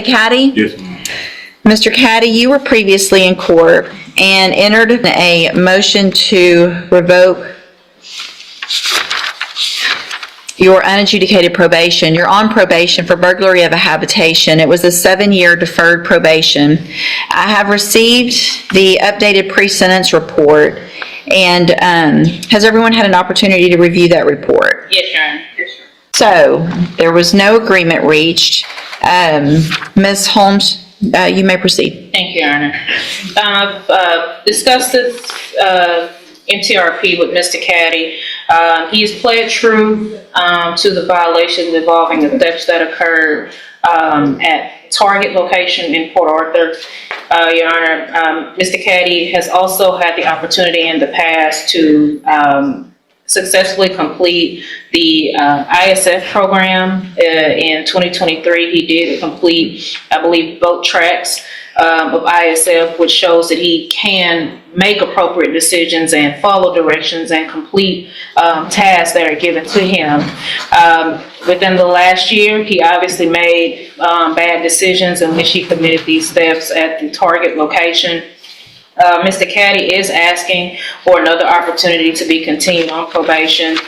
Caddy? Yes, ma'am. Mr. Caddy, you were previously in court and entered a motion to revoke your unadjudicated probation. You're on probation for burglary of a habitation. It was a 7-year deferred probation. I have received the updated pre-sentence report, and has everyone had an opportunity to review that report? Yes, Your Honor. So, there was no agreement reached. Ms. Holmes, you may proceed. Thank you, Your Honor. I've discussed this MTRP with Mr. Caddy. He has played true to the violations involving the thefts that occurred at Target location in Port Arthur. Your Honor, Mr. Caddy has also had the opportunity in the past to successfully complete the ISF program. In 2023, he did complete, I believe, both tracks of ISF, which shows that he can make appropriate decisions and follow directions and complete tasks that are given to him. Within the last year, he obviously made bad decisions in which he committed these thefts at the Target location. Mr. Caddy is asking for another opportunity to be continued on probation.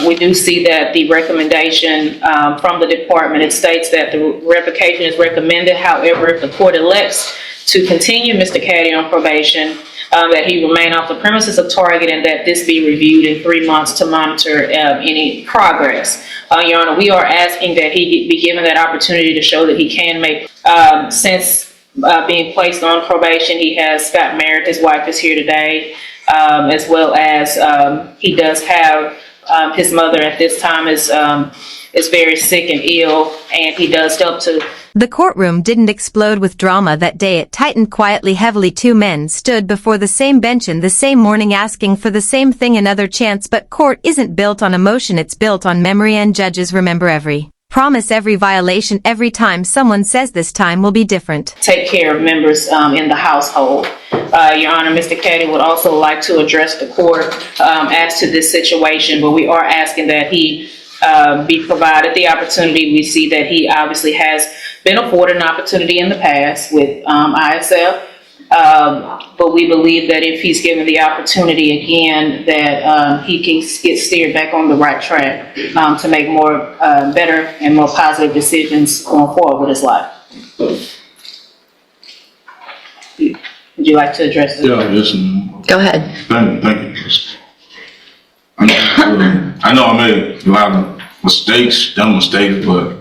We do see that the recommendation from the department, it states that the revocation is recommended. However, if the court elects to continue Mr. Caddy on probation, that he remain off the premises of Target and that this be reviewed in 3 months to monitor any progress. Your Honor, we are asking that he be given that opportunity to show that he can make, since being placed on probation, he has got married. His wife is here today, as well as he does have his mother at this time is very sick and ill, and he does help to. The courtroom didn't explode with drama that day. It tightened quietly, heavily. Two men stood before the same bench in the same morning asking for the same thing, another chance. But court isn't built on emotion, it's built on memory, and judges remember every promise, every violation, every time someone says this time will be different. Take care of members in the household. Your Honor, Mr. Caddy would also like to address the court as to this situation, but we are asking that he be provided the opportunity. We see that he obviously has been afforded an opportunity in the past with ISF, but we believe that if he's given the opportunity again, that he can get steered back on the right track to make more better and more positive decisions going forward with his life. Would you like to address this? Yeah, yes, ma'am. Go ahead. Thank you. I know I made a lot of mistakes, dumb mistakes, but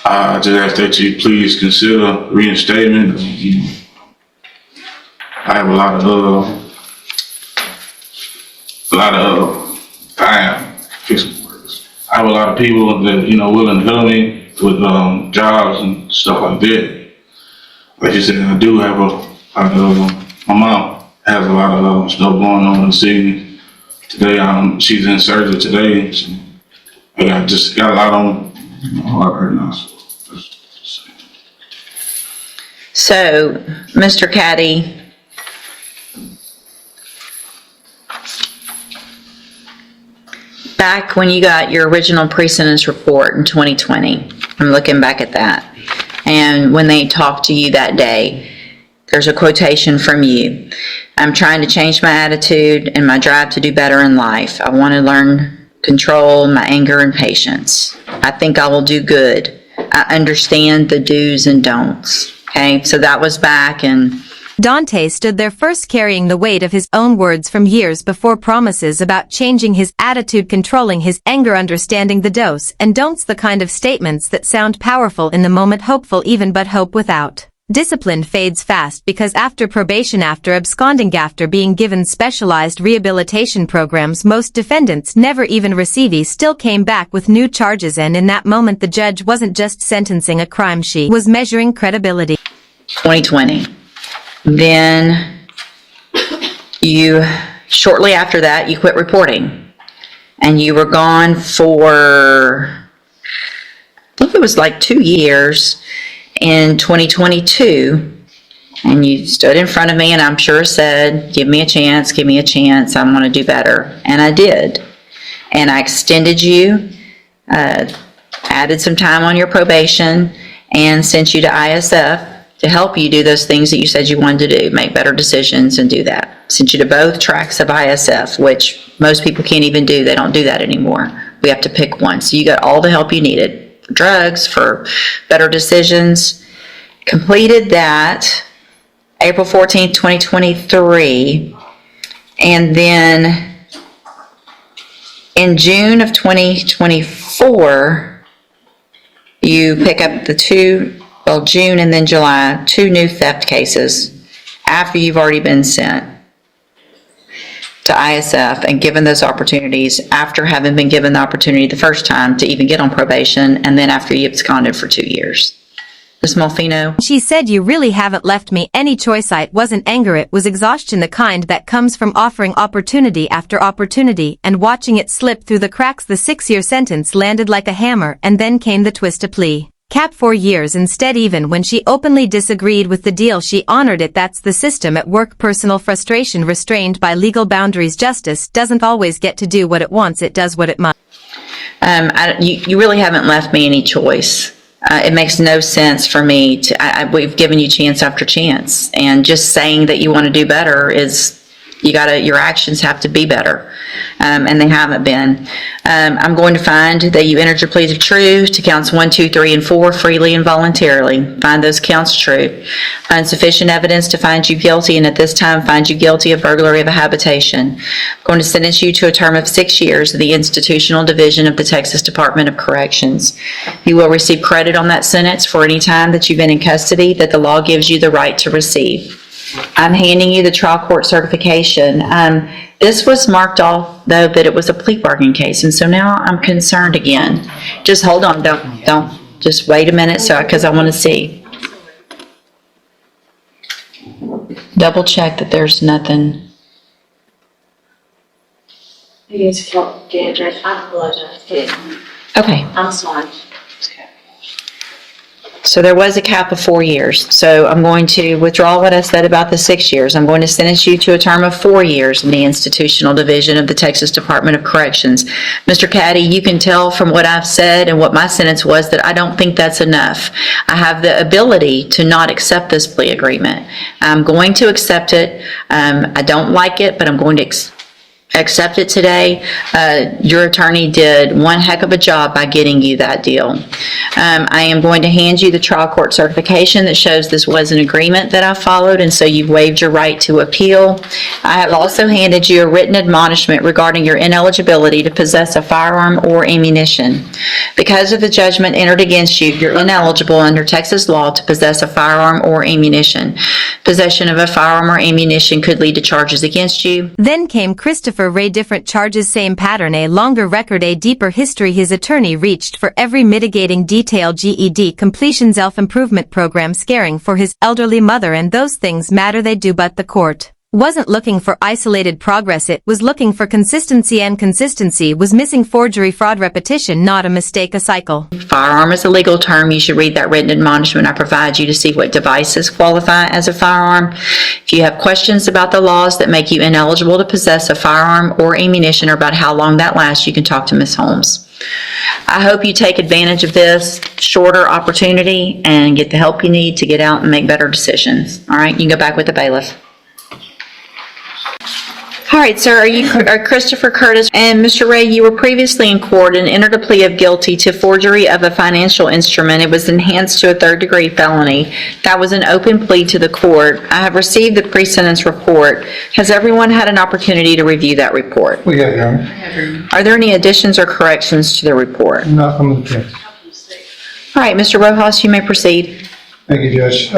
I just ask that you please consider reinstatement. I have a lot of time fixing words. I have a lot of people that, willing to help me with jobs and stuff like that. Like you said, I do have my mom has a lot of stuff going on this evening. Today, she's in surgery today. So I just got a lot on my heart right now. So, Mr. Caddy, back when you got your original pre-sentence report in 2020, I'm looking back at that, and when they talked to you that day, there's a quotation from you. I'm trying to change my attitude and my drive to do better in life. I want to learn control my anger and patience. I think I will do good. I understand the do's and don'ts. Okay, so that was back in. Dante stood there first carrying the weight of his own words from years before, promises about changing his attitude, controlling his anger, understanding the do's and don'ts, the kind of statements that sound powerful in the moment, hopeful even, but hope without discipline fades fast, because after probation, after absconding, after being given specialized rehabilitation programs most defendants never even receive, he still came back with new charges, and in that moment the judge wasn't just sentencing a crime, she was measuring credibility. 2020. Then you, shortly after that, you quit reporting, and you were gone for, I think it was like 2 years in 2022, and you stood in front of me and I'm sure said, give me a chance, I'm going to do better. And I did. And I extended you, added some time on your probation, and sent you to ISF to help you do those things that you said you wanted to do, make better decisions and do that. Sent you to both tracks of ISF, which most people can't even do. They don't do that anymore. We have to pick one. So you got all the help you needed for drugs, for better decisions. Completed that April 14th, 2023. And then in June of 2024, you pick up the June and then July, 2 new theft cases after you've already been sent to ISF and given those opportunities after having been given the opportunity the first time to even get on probation, and then after you absconded for 2 years. Ms. Molfino? She said, "You really haven't left me any choice." It wasn't anger, it was exhaustion, the kind that comes from offering opportunity after opportunity and watching it slip through the cracks. The 6-year sentence landed like a hammer, and then came the twist: a plea. Cap 4 years instead. Even when she openly disagreed with the deal, she honored it. That's the system at work. Personal frustration restrained by legal boundaries. Justice doesn't always get to do what it wants, it does what it must. You really haven't left me any choice. It makes no sense for me to, we've given you chance after chance, and just saying that you want to do better is, your actions have to be better, and they haven't been. I'm going to find that you entered your pleas of true to counts 1, 2, 3, and 4 freely and voluntarily. Find those counts true. Find sufficient evidence to find you guilty, and at this time find you guilty of burglary of a habitation. I'm going to sentence you to a term of 6 years of the Institutional Division of the Texas Department of Corrections. You will receive credit on that sentence for any time that you've been in custody that the law gives you the right to receive. I'm handing you the trial court certification. This was marked off, though, that it was a plea bargain case, and so now I'm concerned again. Just hold on, don't, just wait a minute, because I want to see. Double check that there's nothing. It's for Dandruff. I apologize. Okay. I'm sorry. So there was a cap of 4 years. So I'm going to withdraw what I said about the 6 years. I'm going to sentence you to a term of 4 years in the Institutional Division of the Texas Department of Corrections. Mr. Caddy, you can tell from what I've said and what my sentence was that I don't think that's enough. I have the ability to not accept this plea agreement. I'm going to accept it. I don't like it, but I'm going to accept it today. Your attorney did one heck of a job by getting you that deal. I am going to hand you the trial court certification that shows this was an agreement that I followed, and so you've waived your right to appeal. I have also handed you a written admonishment regarding your ineligibility to possess a firearm or ammunition. Because of the judgment entered against you, you're ineligible under Texas law to possess a firearm or ammunition. Possession of a firearm or ammunition could lead to charges against you. Then came Christopher Ray. Different charges, same pattern, a longer record, a deeper history. His attorney reached for every mitigating detail: GED completion, self-improvement program, caring for his elderly mother, and those things matter, they do, but the court wasn't looking for isolated progress, it was looking for consistency, and consistency was missing. Forgery, fraud, repetition, not a mistake, a cycle. Firearm is a legal term. You should read that written admonishment I provide you to see what devices qualify as a firearm. If you have questions about the laws that make you ineligible to possess a firearm or ammunition, or about how long that lasts, you can talk to Ms. Holmes. I hope you take advantage of this shorter opportunity and get the help you need to get out and make better decisions. All right, you can go back with the bailiff. All right, sir, are Christopher Curtis and Mr. Ray, you were previously in court and entered a plea of guilty to forgery of a financial instrument. It was enhanced to a 3rd-degree felony. That was an open plea to the court. I have received the pre-sentence report. Has everyone had an opportunity to review that report? We have, Your Honor. Are there any additions or corrections to the report? Not from the defense. All right, Mr. Rojas, you may proceed. Thank you, Judge.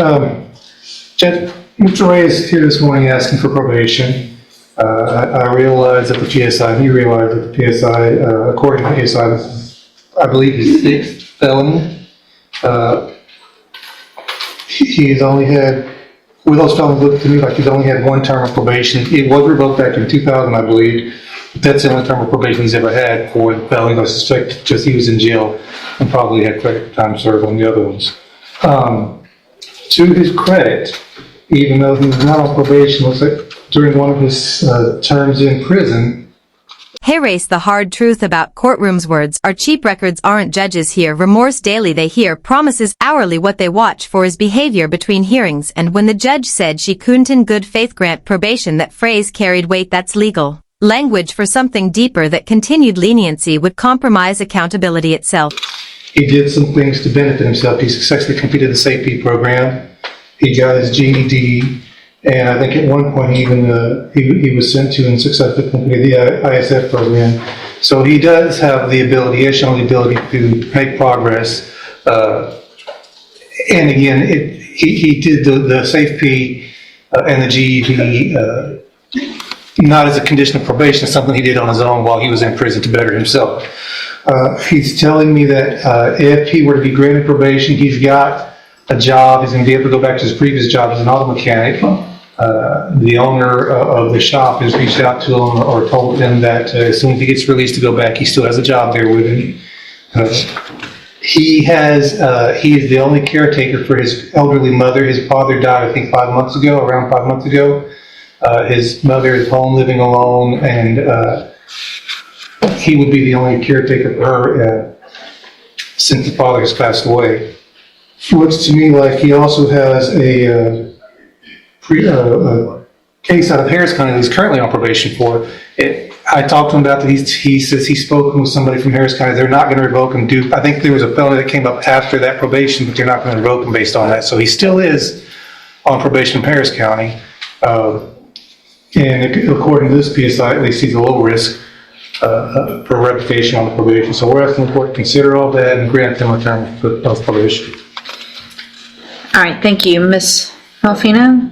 Judge, Mr. Ray is here this morning asking for probation. I realize that the PSI, he realized that the PSI, according to the PSI, this is, I believe, his 6th felony. He's only had, with those felonies, looked to me like he's only had 1 term of probation. It was revoked back in 2000, I believe. But that's the only term of probation he's ever had for the felonies. I suspect just he was in jail and probably had credit for time served on the other ones. To his credit, even though he was not on probation, looks like during one of his terms in prison, Hey, race the hard truth about courtrooms. Words are cheap, records aren't. Judges hear remorse daily, they hear promises hourly. What they watch for is behavior between hearings, and when the judge said she couldn't in good faith grant probation, that phrase carried weight. That's legal language for something deeper, that continued leniency would compromise accountability itself. He did some things to benefit himself. He successfully completed the safety program. He got his GED. And I think at one point he was sent to and successfully completed the ISF program. So he does have the ability, he has shown the ability to make progress. And again, he did the safety and the GED not as a condition of probation, something he did on his own while he was in prison to better himself. He's telling me that if he were to be granted probation, he's got a job, he's going to be able to go back to his previous job as an auto mechanic. The owner of the shop has reached out to him or told him that as soon as he gets released to go back, he still has a job there with him. He is the only caretaker for his elderly mother. His father died, I think, around 5 months ago. His mother is home living alone, and he would be the only caretaker for her since the father has passed away. Looks to me like he also has a case out of Harris County that he's currently on probation for. I talked to him about that. He says he's spoken with somebody from Harris County. They're not going to revoke him. I think there was a felony that came up after that probation, but they're not going to revoke him based on that. So he still is on probation in Harris County. And according to this PSI, at least he's a low risk for revocation on the probation. So we're asking the court to consider all that and grant them a term of probation. All right, thank you. Ms. Malfino?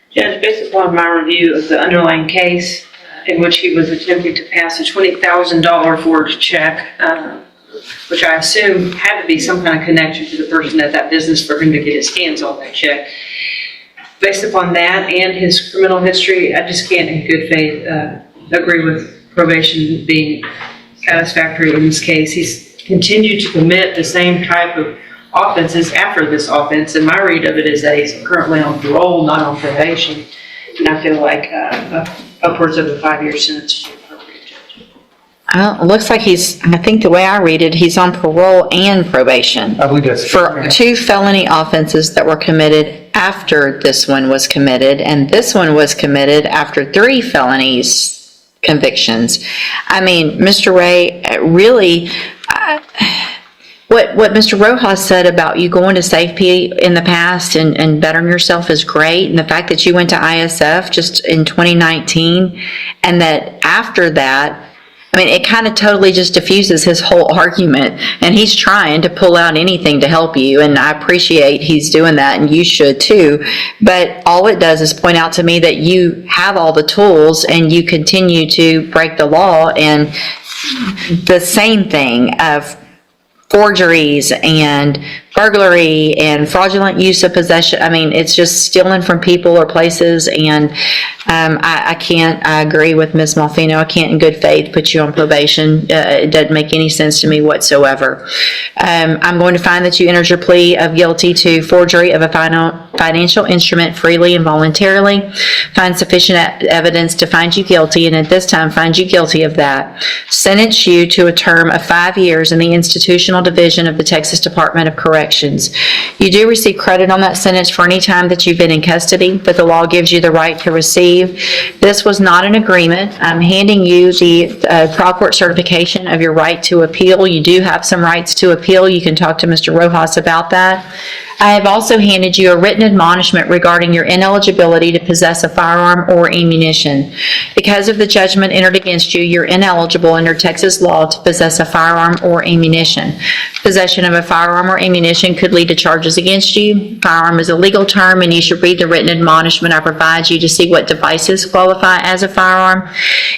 Judge, based upon my review of the underlying case in which he was attempting to pass a $20,000 forged check, which I assume had to be some kind of connection to the person at that business for him to get his hands on that check. Based upon that and his criminal history, I just can't in good faith agree with probation being satisfactory in this case. He's continued to commit the same type of offenses after this offense, and my read of it is that he's currently on parole, not on probation, and I feel like upwards of a 5-year sentence is appropriate, Judge. It looks like I think the way I read it, he's on parole and probation. I believe that's for 2 felony offenses that were committed after this one was committed, and this one was committed after 3 felonies convictions. I mean, Mr. Ray, really, what Mr. Rojas said about you going to SafeP in the past and bettering yourself is great, and the fact that you went to ISF just in 2019, and that after that, I mean, it kind of totally just diffuses his whole argument, and he's trying to pull out anything to help you, and I appreciate he's doing that, and you should too, but all it does is point out to me that you have all the tools and you continue to break the law, and the same thing of forgeries and burglary and fraudulent use of possession. I mean, it's just stealing from people or places, and I agree with Ms. Malfino. I can't in good faith put you on probation. It doesn't make any sense to me whatsoever. I'm going to find that you entered your plea of guilty to forgery of a financial instrument freely and voluntarily, find sufficient evidence to find you guilty, and at this time find you guilty of that. Sentence you to a term of 5 years in the institutional division of the Texas Department of Corrections. You do receive credit on that sentence for any time that you've been in custody, but the law gives you the right to receive. This was not an agreement. I'm handing you the trial court certification of your right to appeal. You do have some rights to appeal. You can talk to Mr. Rojas about that. I have also handed you a written admonishment regarding your ineligibility to possess a firearm or ammunition. Because of the judgment entered against you, you're ineligible under Texas law to possess a firearm or ammunition. Possession of a firearm or ammunition could lead to charges against you. Firearm is a legal term, and you should read the written admonishment I provide you to see what devices qualify as a firearm.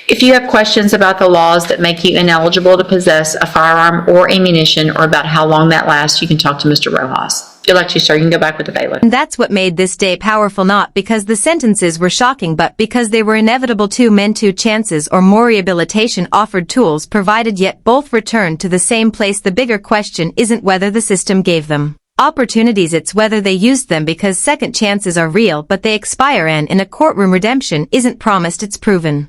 If you have questions about the laws that make you ineligible to possess a firearm or ammunition, or about how long that lasts, you can talk to Mr. Rojas. If you'd like to, sir, you can go back with the bailiff. And that's what made this day powerful, not because the sentences were shocking, but because they were inevitable. 2 men, 2 chances, or more rehabilitation offered, tools provided, yet both returned to the same place. The bigger question isn't whether the system gave them opportunities, it's whether they used them, because second chances are real, but they expire, and in a courtroom redemption isn't promised, it's proven.